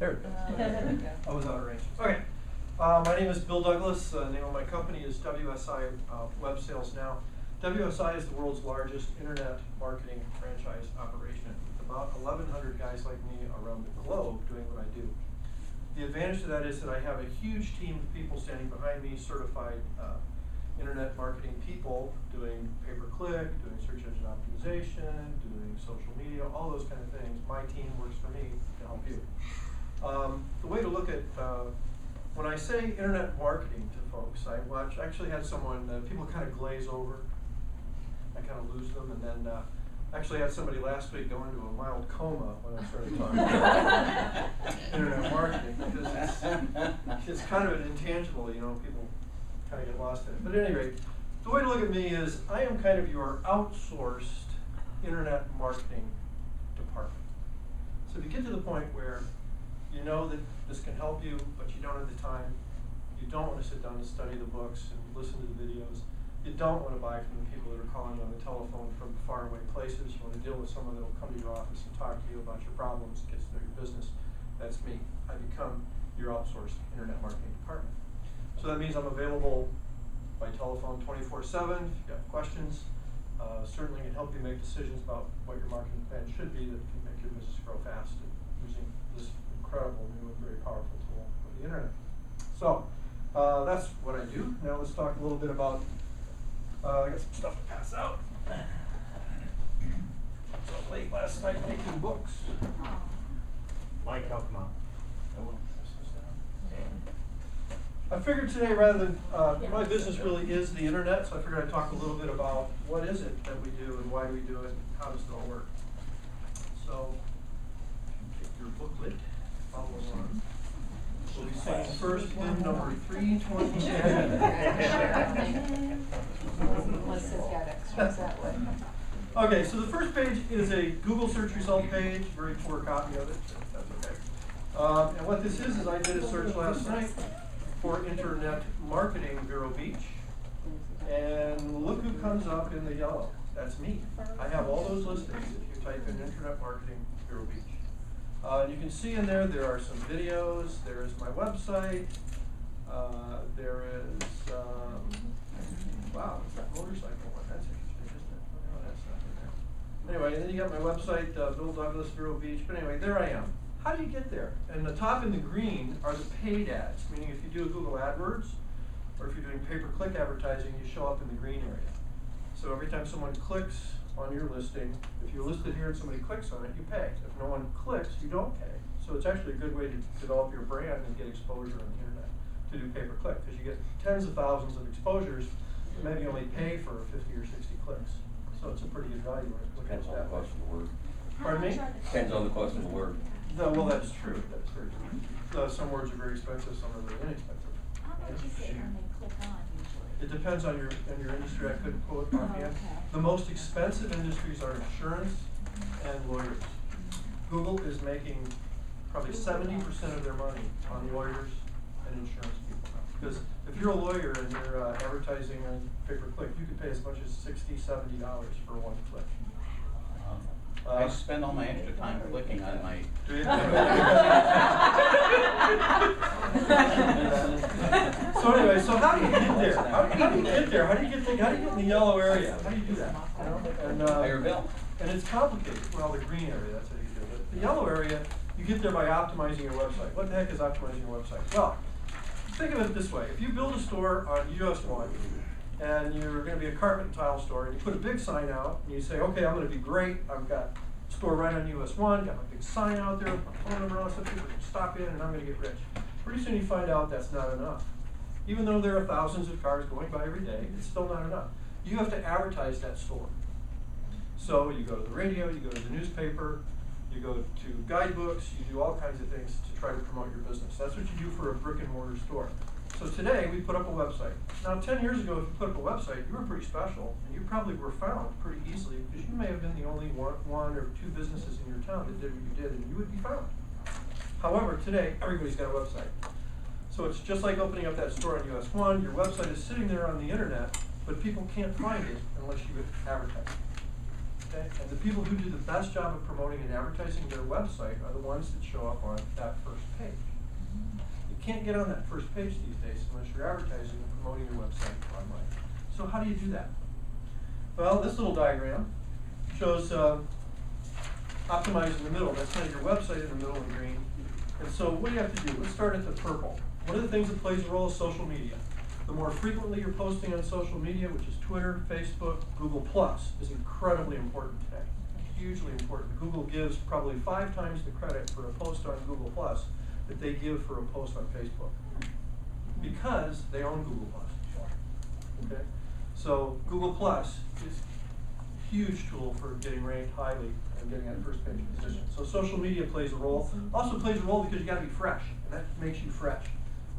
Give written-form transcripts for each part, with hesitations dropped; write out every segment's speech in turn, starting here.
There it is. There we go. I was out of range. Okay. My name is Bill Douglas. The name of my company is WSI Web Sales Now. WSI is the world's largest internet marketing franchise operation. With about 1,100 guys like me around the globe doing what I do. The advantage to that is that I have a huge team of people standing behind me, certified internet marketing people doing pay-per-click, doing search engine optimization, doing social media, all those kind of things. My team works for me to help you. The way to look at, when I say internet marketing to folks, I actually had someone, people kind of glaze over. I kind of lose them, and then actually had somebody last week go into a mild coma when I started talking about internet marketing, because it's kind of an intangible, you know, people kind of get lost in it. But at any rate, the way to look at me is I am kind of your outsourced internet marketing department. So if you get to the point where you know that this can help you, but you don't have the time, you don't want to sit down and study the books and listen to the videos, you don't want to buy from the people that are calling you on the telephone from faraway places, you want to deal with someone that will come to your office and talk to you about your problems, get to know your business, that's me. I become your outsourced internet marketing department. So that means I'm available by telephone 24/7 if you have questions. Certainly can help you make decisions about what your marketing plan should be that can make your business grow fast and using this incredible new and very powerful tool of the internet. So that's what I do. Now let's talk a little bit about, I got some stuff to pass out. So late last night making books. Mike, help him out. I figured today, rather than, my business really is the internet, so I figured I'd talk a little bit about what is it that we do and why do we do it and how does it all work. So, take your booklet, follow along. We'll be saying first hymn number 327. Melissa's got extras that way. Okay, so the first page is a Google search result page, very poor copy of it, that's okay. And what this is I did a search last night for internet marketing Vero Beach, and look who comes up in the yellow. That's me. I have all those listings if you type in internet marketing Vero Beach. You can see in there are some videos, there is my website, there is, wow, it's that motorcycle one, that's interesting, isn't it? Oh, that's not in there. Anyway, and then you got my website, Bill Douglas, Vero Beach, but anyway, there I am. How do you get there? And the top in the green are the paid ads, meaning if you do Google AdWords, or if you're doing pay-per-click advertising, you show up in the green area. So every time someone clicks on your listing, if you're listed here and somebody clicks on it, you pay. If no one clicks, you don't pay. So it's actually a good way to develop your brand and get exposure on the internet to do pay-per-click, because you get tens of thousands of exposures, and maybe only pay for 50 or 60 clicks. So it's a pretty good value when it Depends on the cost of the word. Pardon me? Depends on the cost of the word. Well, that's true. That's very true. Some words are very expensive, some are very inexpensive. How much is it when they click on usually? It depends on your industry. I couldn't quote offhand. The most expensive industries are insurance and lawyers. Google is making probably 70% of their money on lawyers and insurance people. Because if you're a lawyer and you're advertising on pay-per-click, you could pay as much as $60, $70 for one click. I spend all my extra time clicking on my... Do you? So anyway, so how do you get there? How do you get there? How do you get in the yellow area? How do you do that? You know? And, Higher bill. And it's complicated. Well, the green area, that's how you do it. The yellow area, you get there by optimizing your website. What the heck is optimizing your website? Well, think of it this way. If you build a store on US 1, and you're going to be a carpet and tile store, and you put a big sign out, and you say, okay, I'm going to be great, I've got a store right on US 1, got my big sign out there, my phone number, all that stuff, people can stop in, and I'm going to get rich. Pretty soon you find out that's not enough. Even though there are thousands of cars going by every day, it's still not enough. You have to advertise that store. So you go to the radio, you go to the newspaper, you go to guidebooks, you do all kinds of things to try to promote your business. That's what you do for a brick and mortar store. So today we put up a website. Now 10 years ago, if you put up a website, you were pretty special, and you probably were found pretty easily, because you may have been the only one or two businesses in your town that did what you did, and you would be found. However, today, everybody's got a website. So it's just like opening up that store on US 1, your website is sitting there on the internet, but people can't find it unless you advertise. Okay? And the people who do the best job of promoting and advertising their website are the ones that show up on that first can't get on that first page these days unless you're advertising and promoting your website online. So how do you do that? Well, this little diagram shows optimize in the middle. That's kind of your website in the middle in green. And so what do you have to do? Let's start at the purple. One of the things that plays a role is social media. The more frequently you're posting on social media, which is Twitter, Facebook, Google+, is incredibly important today. Hugely important. Google gives probably 5 times the credit for a post on Google+ that they give for a post on Facebook, because they own Google+. Okay? So Google+ is a huge tool for getting ranked highly and getting that first page position. So social media plays a role. Also plays a role because you got to be fresh, and that makes you fresh.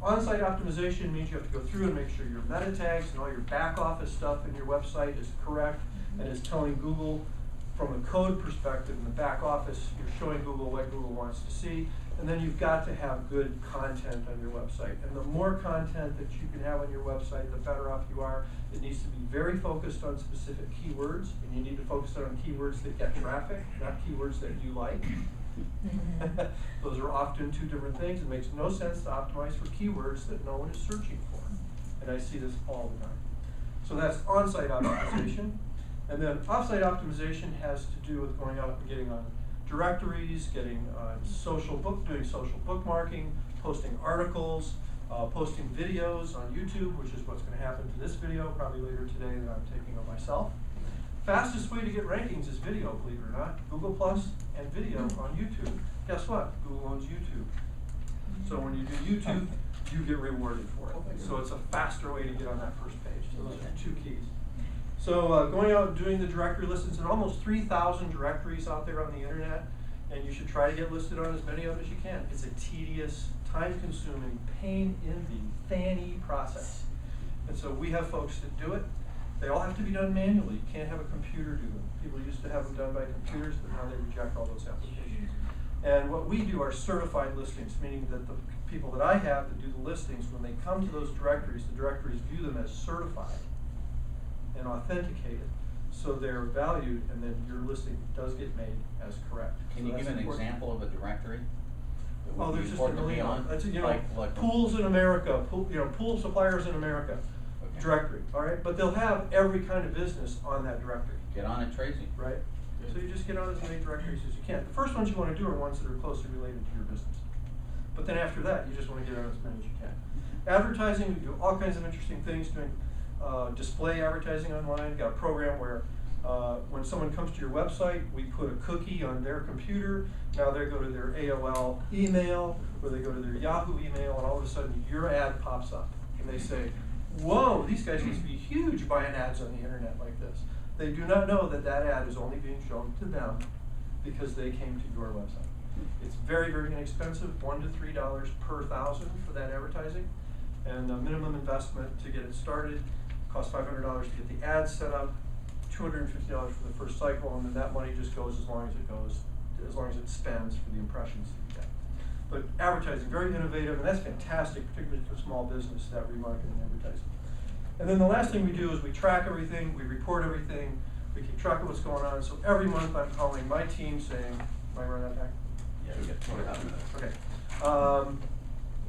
On-site optimization means you have to go through and make sure your meta tags and all your back office stuff in your website is correct and is telling Google from a code perspective in the back office, you're showing Google what Google wants to see. And then you've got to have good content on your website. And the more content that you can have on your website, the better off you are. It needs to be very focused on specific keywords, and you need to focus on keywords that get traffic, not keywords that you like. Those are often 2 different things. It makes no sense to optimize for keywords that no one is searching for. And I see this all the time. So that's on-site optimization. And then off-site optimization has to do with going out and getting on directories, getting doing social bookmarking, posting articles, posting videos on YouTube, which is what's going to happen to this video probably later today that I'm taking of myself. Fastest way to get rankings is video, believe it or not. Google+ and video on YouTube. Guess what? Google owns YouTube. So when you do YouTube, you get rewarded for it. So it's a faster way to get on that first page. So those are 2 keys. So going out and doing the directory listings, there are almost 3,000 directories out there on the internet, and you should try to get listed on as many of them as you can. It's a tedious, time-consuming, pain-in-the-fanny process. And so we have folks that do it. They all have to be done manually. You can't have a computer do them. People used to have them done by computers, but now they reject all those applications. And what we do are certified listings, meaning that the people that I have that do the listings, when they come to those directories, the directories view them as certified and authenticated, so they're valued, and then your listing does get made as correct. Can you give an example of a directory? that would Oh, be there's just a important to be million. on? That's, Like pools in America, pool suppliers in America, Okay. directory, all right? But they'll have every kind of business on that directory, Get on it, Tracy. right? So you just get on as many directories as you can. The first ones you want to do are ones that are closely related to your business. But then after that, you just want to get on as many as you can. Advertising, we do all kinds of interesting things, doing display advertising online. We've got a program where when someone comes to your website, we put a cookie on their computer. Now they go to their AOL email, or they go to their Yahoo email, and all of a sudden your ad pops up. And they say, whoa, these guys must be huge buying ads on the internet like this. They do not know that that ad is only being shown to them because they came to your website. It's very, very inexpensive, $1 to $3 per 1,000 for that advertising. And the minimum investment to get it started costs $500 to get the ads set up, $250 for the first cycle, and then that money just goes as long as it goes, as long as it spends for the impressions that you get. But advertising, very innovative, and that's fantastic, particularly for small business, that remarketing advertising. And then the last thing we do is we track everything, we report everything, we keep track of what's going on. So every month I'm calling my team saying, am I running out of time? Yeah, we got 25 minutes. Okay.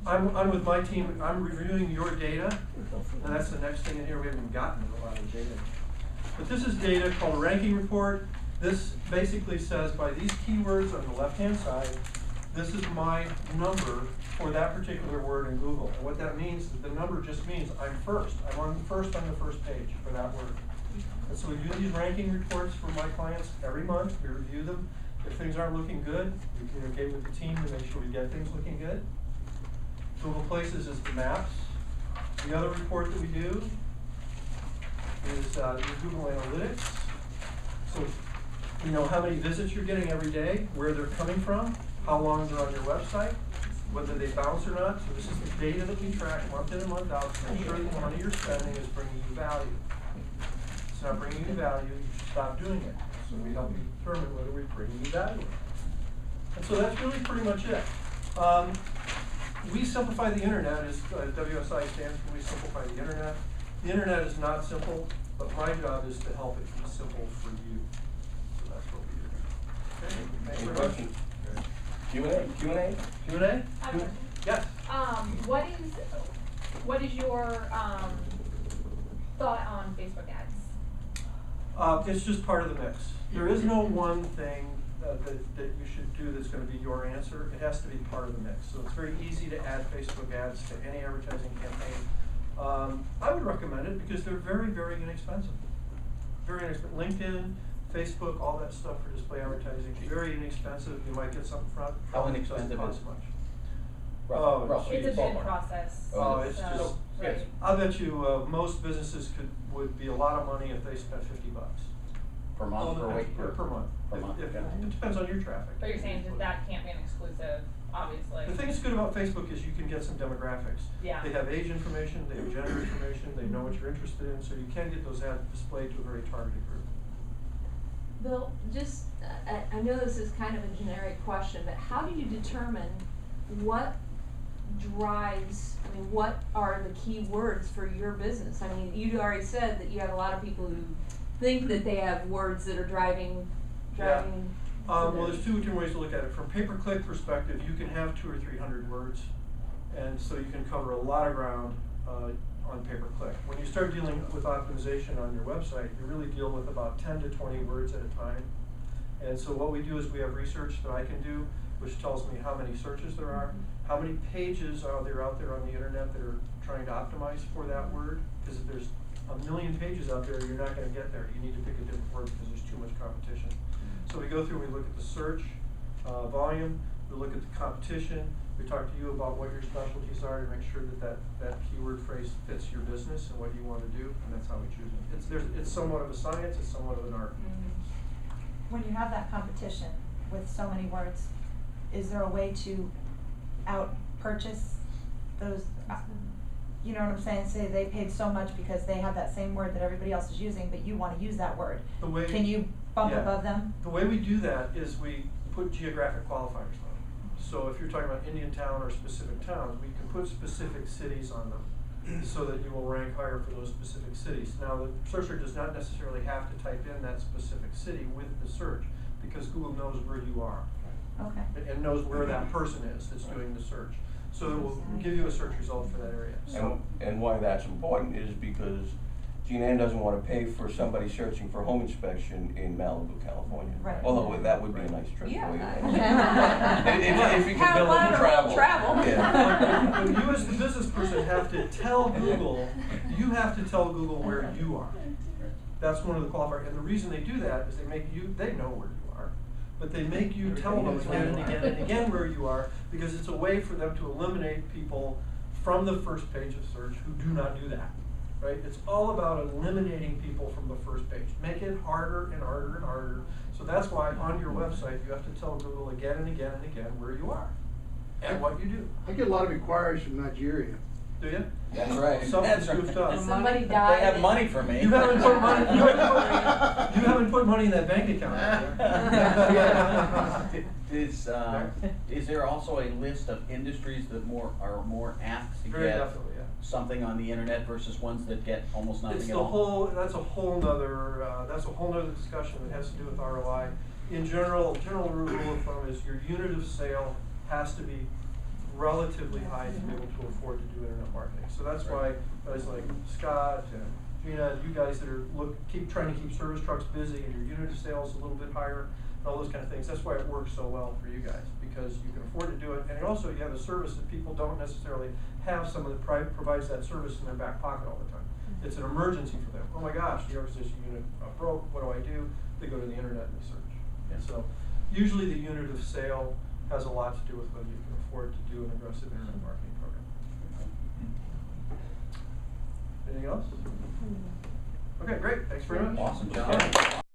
I'm with my team, I'm reviewing your data, and that's the next thing in here. We haven't gotten to a lot of data. But this is data called a ranking report. This basically says by these keywords on the left-hand side, this is my number for that particular word in Google. And what that means is the number just means I'm first. I'm on the first page for that word. And so we do these ranking reports for my clients every month. We review them. If things aren't looking good, we communicate with the team to make sure we get things looking good. Google Places is the maps. The other report that we do is Google Analytics. So you know how many visits you're getting every day, where they're coming from, how long they're on your website, whether they bounce or not. So this is the data that we track month in and month out to make sure that the money you're spending is bringing you value. If it's not bringing you value, you should stop doing it. So we help you determine whether we're bringing you value. And so that's really pretty much it. We simplify the internet, as WSI stands for We Simplify the Internet. The internet is not simple, but my job is to help it be simple for you. So that's what we do. Okay, thank you very much. Q&A? Q&A? I have a question. Yes. What is your thought on Facebook ads? It's just part of the mix. There is no one thing that you should do that's going to be your answer. It has to be part of the mix. So it's very easy to add Facebook ads to any advertising campaign. I would recommend it because they're very, very inexpensive. Very inexpensive. LinkedIn, Facebook, all that stuff for display advertising, very inexpensive. You might get something from it. How inexpensive Doesn't cost is it? much. Roughly. It's a bid ballpark. process. Oh, it's so, just, right. I bet you most businesses would be a lot of money if they spent $50. Per month, per week? Per month. Per month, If- yeah. It depends on your traffic. But you're saying that can't be an exclusive, obviously. The thing that's good about Facebook is you can get some demographics. Yeah. They have age information, they have gender information, they know what you're interested in, so you can get those ads displayed to a very targeted group. Bill, just, I know this is kind of a generic question, but how do you determine what drives, I mean, what are the key words for your business? I mean, you already said that you have a lot of people who think that they have words that are driving. Well, there's two different ways to look at it. From pay-per-click perspective, you can have 200 or 300 words, and so you can cover a lot of ground on pay-per-click. When you start dealing with optimization on your website, you really deal with about 10 to 20 words at a time. And so what we do is we have research that I can do, which tells me how many searches there are, how many pages are there out there on the internet that are trying to optimize for that word. Because if there's a million pages out there, you're not going to get there. You need to pick a different word because there's too much competition. So we go through and we look at the search volume, we look at the competition, we talk to you about what your specialties are to make sure that that keyword phrase fits your business and what you want to do, and that's how we choose it. It's somewhat of a science, it's somewhat of an art. When you have that competition with so many words, is there a way to out-purchase those, you know what I'm saying? Say they paid so much because they have that same word that everybody else is using, but you want to use that word. Can you bump above them? The way we do that is we put geographic qualifiers on them. So if you're talking about Indiantown or specific towns, we can put specific cities on them so that you will rank higher for those specific cities. Now, the searcher does not necessarily have to type in that specific city with the search because Google knows where you are. Okay. And knows where that person is that's doing the search. So it will give you a search result for that area. So, and why that's important is because Jean Ann doesn't want to pay for somebody searching for home inspection in Malibu, California. Right. Although that would be a nice trip for you. Yeah. If you could build it to travel. Yeah. when you as the business person have to tell Google, you have to tell Google where you are. That's one of the qualifiers. And the reason they do that is they know where you are, but they make you tell them again and again and again where you are because it's a way for them to eliminate people from the first page of search who do not do that. Right? It's all about eliminating people from the first page. Make it harder and harder and harder. So that's why on your website you have to tell Google again and again and again where you are and what you do. I get a lot of inquiries from Nigeria. Do you? That's right. Something's goofed up. Somebody They died. have money for me. You haven't put money. You haven't put money in that bank account. Is there also a list of industries that are more apt to Very get definitely, yeah. something on the internet versus ones that get almost nothing It's at the all? that's a whole nother discussion that has to do with ROI. In general rule of thumb is your unit of sale has to be relatively high to be able to afford to do internet marketing. So that's why guys like Scott and Gina, you guys that are trying to keep service trucks busy and your unit of sales a little bit higher and all those kind of things. That's why it works so well for you guys because you can afford to do it, and also you have a service that people don't necessarily have someone that provides that service in their back pocket all the time. It's an emergency for them. Oh my gosh, the air conditioning unit broke. What do I do? They go to the internet and they search. And so usually the unit of sale has a lot to do with whether you can afford to do an aggressive internet marketing program. Anything else? Okay, great. Thanks very much. Awesome job.